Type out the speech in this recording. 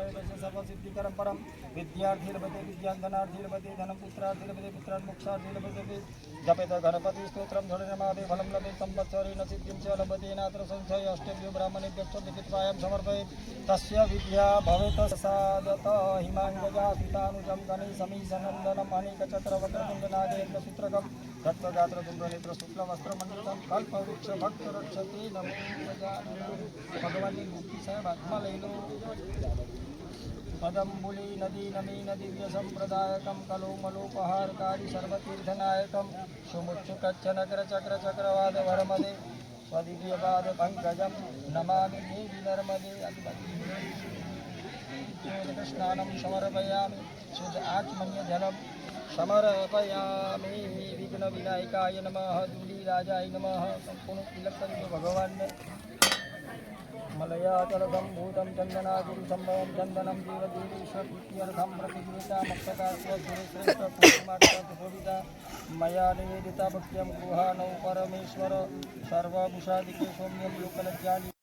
सर्वसिद्धिकरं परं विद्यार्थीर्भते विद्याधनार्थीर्भते धनं पुत्रार्थीर्भते पुत्रान् मोक्षार्थीर्भते जपेत गणपति स्तोत्रं धरणमादे फलं लभे संवत्सरेण सिद्धिं च लभते नात्र संशय अष्टभ्यो ब्राह्मणेभ्यश्च लिखित्वायं समर्पयेत् तस्य विद्या भवेत् सादत हिमाङ्गजा सुतानुजं गणेशमीशनन्दनम् अनेकचक्रवक्रतुण्डनागेन्द्रसूत्रकं रक्तगात्रतुण्डनेत्र शुक्लवस्त्रमण्डितं कल्पवृक्ष भक्तरक्षते नमो भगवानની મૂર્તિ સાહેબ હાથમાં લઈ લો પદંબુલી નદી નમીન દિવ્ય સંપ્રદાયકમ કલોમલોપહારકારી સર્વતીર્થનાયકમ સુમુચ્છુકચ્છનગર ચક્ર ચક્રવાદ વરમદે સ્વદિવ્યપાદ પંકજમ નમામિ દેવી નર્મદે સ્નાનમ સમર્પયામિ શુદ્ધ આચમન્ય જલમ સમર્પયામિ વિઘ્ન વિનાયકાય નમઃ ધૂલિરાજાય નમઃ સંપૂર્ણ તિલક કરી દો ભગવાનને मलयाचलधं भूतं चन्दनागिरिसम्भवं चन्दनं जीवदेवीश्वरीत्यर्थं प्रतिगृहीता मक्षकास्वश्रेष्ठपूर्णमार्गशोभिता मया निवेदिता भक्त्यं गृहाणौ परमेश्वर सर्वभूषादिके सौम्यं लोकलज्जानि